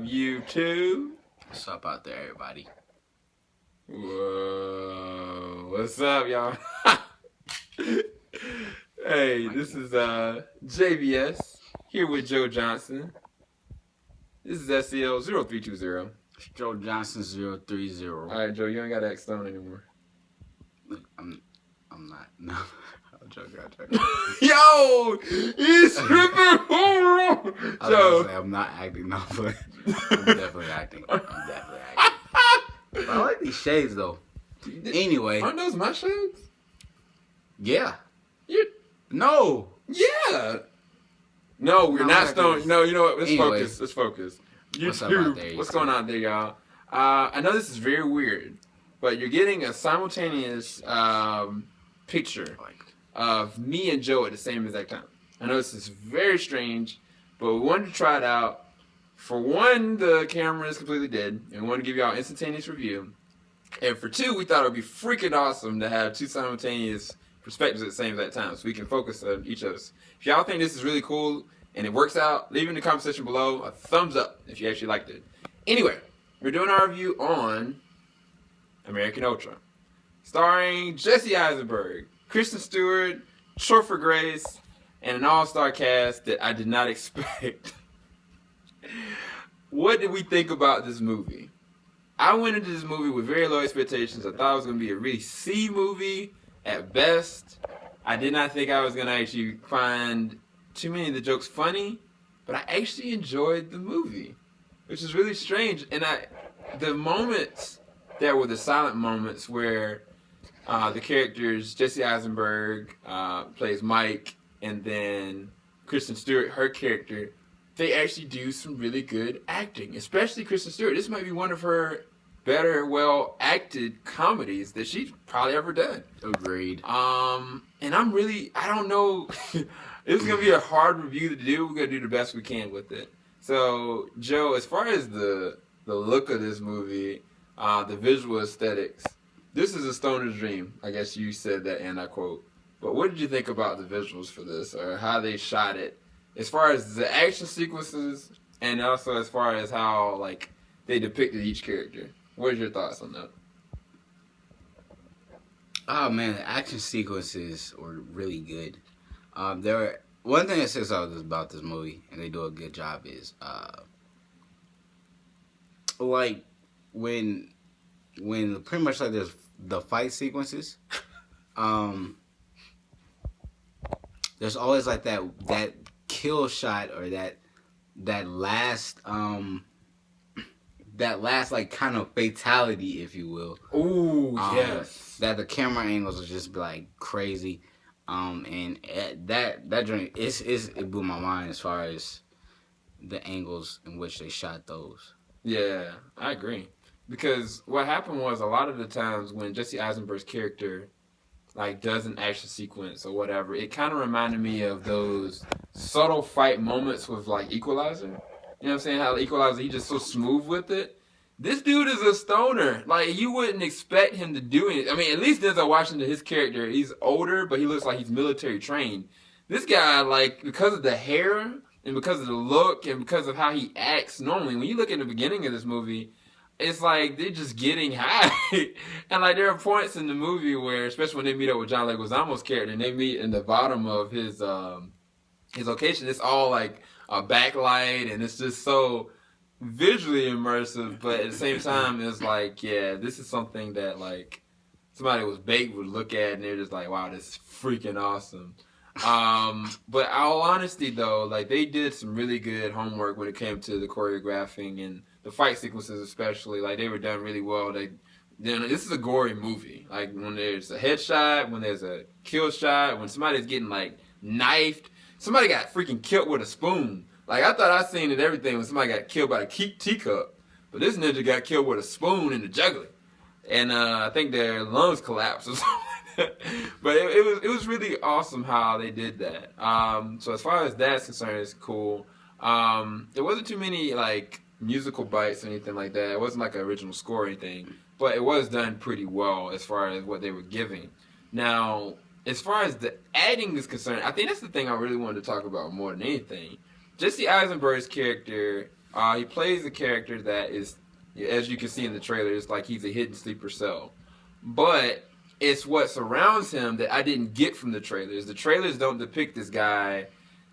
YouTube? What's up out there, everybody? Whoa. What's up, y'all? Hey, this is JVS here with Joe Johnson. This is SEL 0320. It's Joe Johnson 030. Alright, Joe, you ain't got to act stoned anymore. I'm not. No. I'm joking. Yo! He's tripping! Joe! I'm not acting, no, but I'm definitely acting. But I like these shades, though. Anyway. Aren't those my shades? Yeah. No. Yeah. No, we're not stoned. No, you know what? Let's focus. What's up out there? What's going on there, y'all? I know this is very weird, but you're getting a simultaneous picture of me and Joe at the same exact time. I know this is very strange, but we wanted to try it out. For one, the camera is completely dead, and we want to give y'all instantaneous review. And for two, we thought it would be freaking awesome to have two simultaneous perspectives at the same exact time, so we can focus on each of us. If y'all think this is really cool and it works out, leave in the comment section below a thumbs up if you actually liked it. Anyway, we're doing our review on American Ultra, starring Jesse Eisenberg, Kristen Stewart, Topher Grace, and an all-star cast that I did not expect. What did we think about this movie? I went into this movie with very low expectations. I thought it was going to be a really C movie at best. I did not think I was going to actually find too many of the jokes funny, but I actually enjoyed the movie, which is really strange. And the moments that were the silent moments where the characters, Jesse Eisenberg plays Mike, and then Kristen Stewart, her character, they actually do some really good acting, especially Kristen Stewart. This might be one of her better, well-acted comedies that she's probably ever done. Agreed. And I don't know, this is going to be a hard review to do. We're going to do the best we can with it. So, Joe, as far as the look of this movie, the visual aesthetics, this is a stoner's dream. I guess you said that, and I quote. But what did you think about the visuals for this, or how they shot it? As far as the action sequences, and also as far as how they depicted each character. What are your thoughts on that? Oh man, the action sequences were really good. One thing that sticks out about this movie, and they do a good job, is when pretty much there's the fight sequences, there's always that kill shot, or that last kind of fatality, if you will. Ooh, yes. That the camera angles are just crazy, and that journey it blew my mind as far as the angles in which they shot those. Yeah, I agree. Because what happened was, a lot of the times when Jesse Eisenberg's character does an action sequence or whatever, it kind of reminded me of those subtle fight moments with Equalizer. You know what I'm saying? How Equalizer, he's just so smooth with it. This dude is a stoner. You wouldn't expect him to do anything. I mean, at least Denzel Washington, his character, he's older, but he looks like he's military trained. This guy, because of the hair and because of the look and because of how he acts normally, when you look at the beginning of this movie, it's they're just getting high. And there are points in the movie where, especially when they meet up with John Leguizamo's character, and they meet in the bottom of his location, it's all a backlight, and it's just so visually immersive, but at the same time, it's yeah, this is something that somebody who was baked would look at, and they're just wow, this is freaking awesome. But all honesty though, they did some really good homework when it came to the choreographing and the fight sequences, especially. They were done really well. This is a gory movie. When there's a headshot, when there's a kill shot, when somebody's getting knifed, somebody got freaking killed with a spoon. I thought I seen it everything when somebody got killed by a teacup, but this ninja got killed with a spoon in the jugular, and I think their lungs collapsed or something like that. But it was really awesome how they did that. So as far as that's concerned, it's cool. There wasn't too many musical bites or anything like that. It wasn't an original score or anything, but it was done pretty well as far as what they were giving. Now, as far as the acting is concerned, I think that's the thing I really wanted to talk about more than anything. Jesse Eisenberg's character, He plays a character that is, as you can see in the trailer, it's like he's a hidden sleeper cell. But it's what surrounds him that I didn't get from the trailers. The trailers don't depict this guy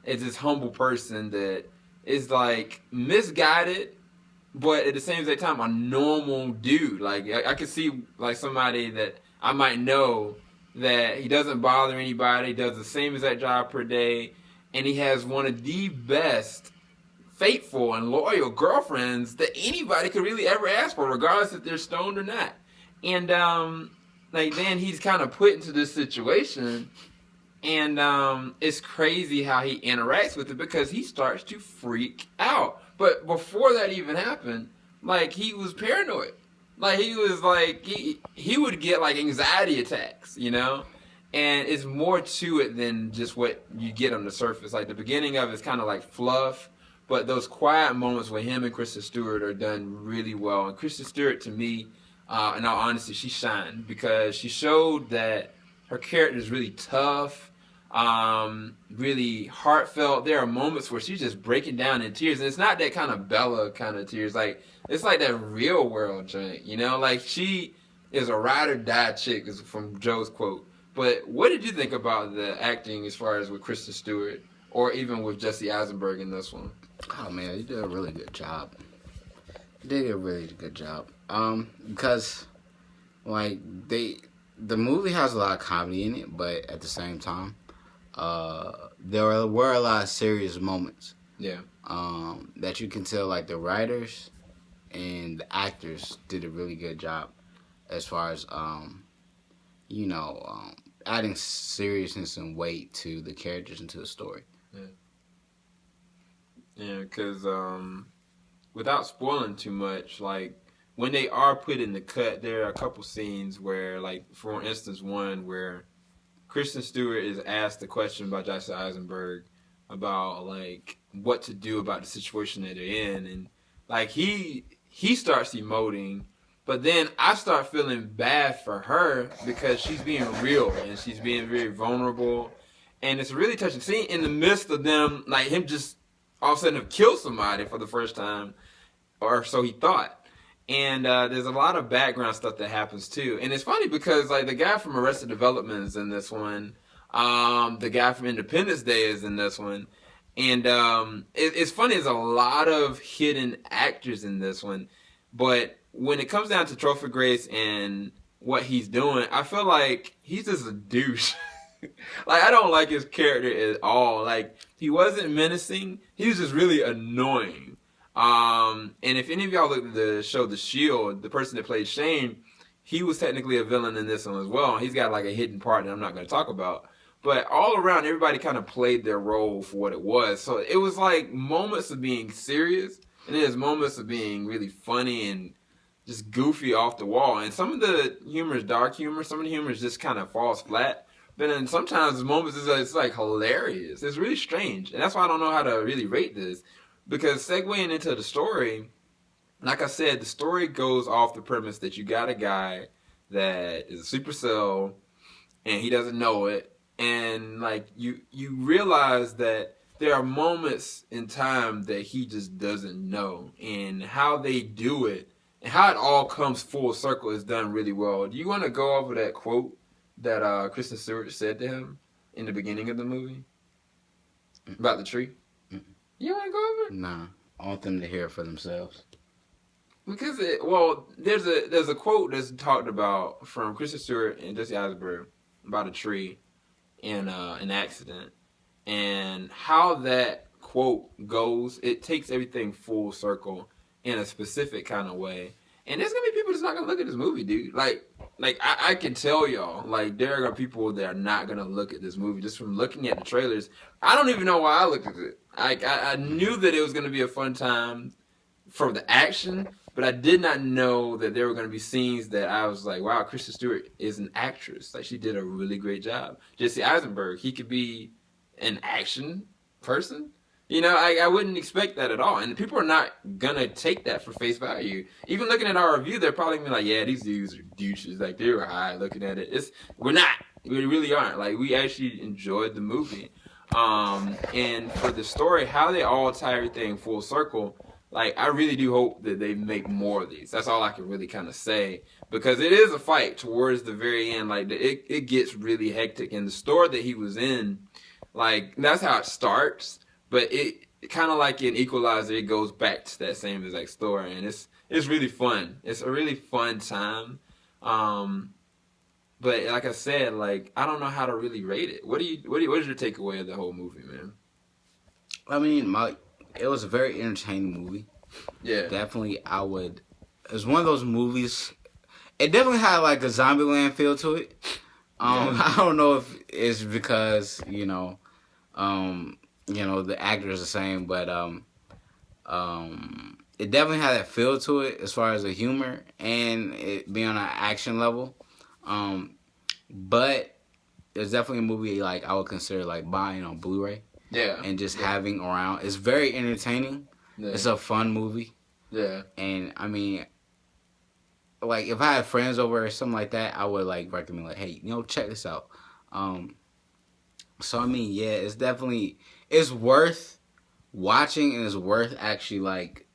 as this humble person that is like misguided, but at the same time a normal dude. Like I could see like somebody that I might know that he doesn't bother anybody, does the same exact job per day, and he has one of the best faithful and loyal girlfriends that anybody could really ever ask for, regardless if they're stoned or not. And like then he's kind of put into this situation, and it's crazy how he interacts with it because he starts to freak out. But before that even happened, like he was paranoid. Like he was like he would get like anxiety attacks, you know? And it's more to it than just what you get on the surface. Like the beginning of it's kind of like fluff, but those quiet moments with him and Kristen Stewart are done really well. And Kristen Stewart, to me, in all honesty, she shined because she showed that her character is really tough, really heartfelt. There are moments where she's just breaking down in tears, and it's not that kind of Bella kind of tears. Like it's like that real world joint, you know? Like she is a ride or die chick, is from Joe's quote. But what did you think about the acting as far as with Kristen Stewart, or even with Jesse Eisenberg in this one? Oh man, you did a really good job. You did a really good job. Because like the movie has a lot of comedy in it, but at the same time, there were a lot of serious moments. Yeah. That you can tell like the writers and the actors did a really good job as far as adding seriousness and weight to the characters and to the story. Yeah, because without spoiling too much, like when they are put in the cut, there are a couple scenes where, like for instance, one where Kristen Stewart is asked a question by Jesse Eisenberg about like what to do about the situation that they're in, and like he starts emoting. But then I start feeling bad for her because she's being real and she's being very vulnerable. And it's a really touching scene in the midst of them, like him just all of a sudden have killed somebody for the first time, or so he thought. And there's a lot of background stuff that happens too. And it's funny because like the guy from Arrested Development is in this one. The guy from Independence Day is in this one. And it's funny, there's a lot of hidden actors in this one. But when it comes down to Trophy Grace and what he's doing, I feel like he's just a douche. Like, I don't like his character at all. Like, he wasn't menacing. He was just really annoying. And if any of y'all looked at the show The Shield, the person that played Shane, he was technically a villain in this one as well. He's got like a hidden part that I'm not going to talk about. But all around, everybody kind of played their role for what it was. So it was like moments of being serious, and then there's moments of being really funny and just goofy off the wall. And some of the humor is dark humor. Some of the humor is just kind of falls flat. But then sometimes the moments it's like hilarious. It's really strange. And that's why I don't know how to really rate this. Because segueing into the story, like I said, the story goes off the premise that you got a guy that is a supercell and he doesn't know it. And like you realize that there are moments in time that he just doesn't know. And how they do it and how it all comes full circle is done really well. Do you want to go over that quote that Kristen Stewart said to him in the beginning of the movie about the tree? You want to go over it? Nah, I want them to hear it for themselves. Because there's a quote that's talked about from Kristen Stewart and Jesse Eisenberg about a tree in an accident, and how that quote goes. It takes everything full circle in a specific kind of way. And there's gonna be people that's not gonna look at this movie, dude. Like I can tell y'all, like there are people that are not gonna look at this movie just from looking at the trailers. I don't even know why I looked at it. I knew that it was gonna be a fun time for the action, but I did not know that there were gonna be scenes that I was like, wow, Kristen Stewart is an actress. Like she did a really great job. Jesse Eisenberg, he could be an action person. You know, I wouldn't expect that at all. And people are not going to take that for face value. Even looking at our review, they're probably going to be like, yeah, these dudes are douches. Like, they were high looking at it. We're not. We really aren't. Like, we actually enjoyed the movie. And for the story, how they all tie everything full circle, like, I really do hope that they make more of these. That's all I can really kind of say. Because it is a fight towards the very end. Like, it gets really hectic. And the store that he was in, like, that's how it starts. But it kind of like in Equalizer, it goes back to that same exact store. And it's really fun. It's a really fun time. But like I said, like, I don't know how to really rate it. What is your takeaway of the whole movie, man? I mean, it was a very entertaining movie. Yeah. Definitely, it's one of those movies. It definitely had like a Zombieland feel to it. I don't know if it's because, the actor is the same, but it definitely had that feel to it as far as the humor and it being on an action level. But it's definitely a movie like I would consider like buying on Blu-ray. Yeah. And just having around. It's very entertaining. Yeah. It's a fun movie. Yeah. And I mean, like if I had friends over or something like that, I would like recommend like, hey, check this out. So I mean, yeah, it's worth watching and it's worth actually like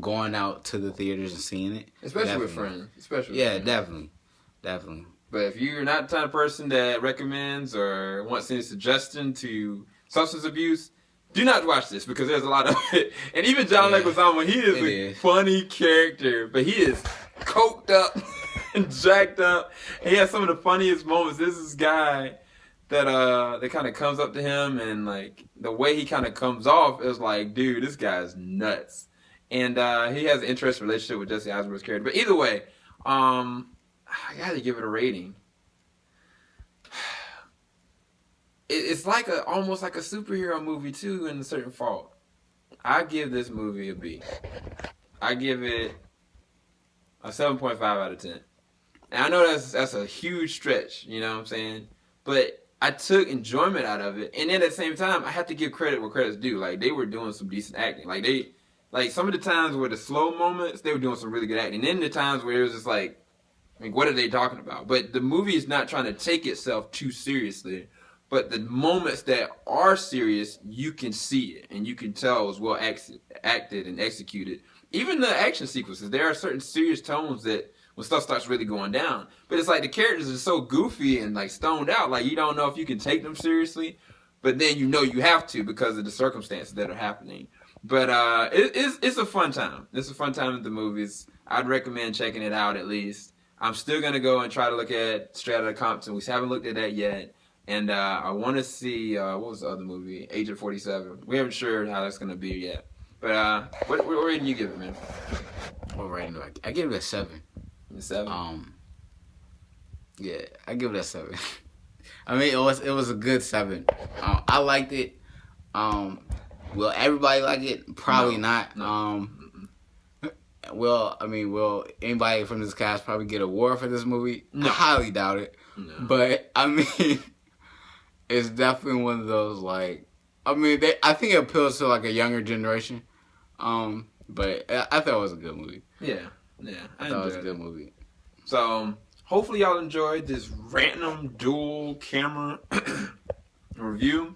going out to the theaters and seeing it. Especially with friends. Definitely. But if you're not the type of person that recommends or wants any suggestion to substance abuse, do not watch this because there's a lot of it. And even John Leguizamo, he is a funny character, but he is coked up and jacked up. And he has some of the funniest moments. There's this guy that kind of comes up to him, and like the way he kind of comes off is like, dude, this guy's nuts. And he has an interesting relationship with Jesse Eisenberg's character. But either way, I gotta give it a rating. It's like almost like a superhero movie too, in a certain fault. I give this movie a B. I give it a 7.5 out of 10. And I know that's a huge stretch, you know what I'm saying? But I took enjoyment out of it, and then at the same time, I have to give credit where credit's due. Like, they were doing some decent acting. Like some of the times where the slow moments, they were doing some really good acting. And then the times where it was just like, I mean, what are they talking about? But the movie is not trying to take itself too seriously. But the moments that are serious, you can see it. And you can tell it was well acted and executed. Even the action sequences, there are certain serious tones that when stuff starts really going down. But it's like the characters are so goofy and like stoned out. Like, you don't know if you can take them seriously. But then you know you have to because of the circumstances that are happening. But it's a fun time. It's a fun time at the movies. I'd recommend checking it out at least. I'm still going to go and try to look at Straight Outta Compton. We haven't looked at that yet. And I want to see, what was the other movie? Agent 47. We haven't sure how that's going to be yet. But what rating do you give it, man? What rating do I give it a 7. A 7? Yeah, I give it a 7. I mean, it was a good 7. I liked it. Will everybody like it? Probably not. No. Will anybody from this cast probably get an award for this movie? No. I highly doubt it. No. But, I mean, it's definitely one of those, like, I think it appeals to, like, a younger generation. But I thought it was a good movie. Yeah. I thought it was a good movie. So, hopefully y'all enjoyed this random dual camera review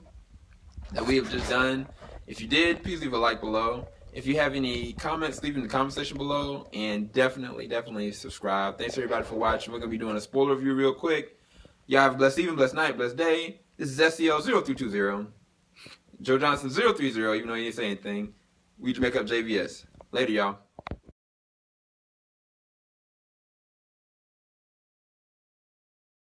that we have just done. If you did, please leave a like below. If you have any comments, leave in the comment section below. And definitely subscribe. Thanks everybody for watching. We're going to be doing a spoiler review real quick. Y'all have a blessed evening, blessed night, blessed day. This is SEL0320. Joe Johnson 030, even though he didn't say anything. We make up JVS. Later, y'all.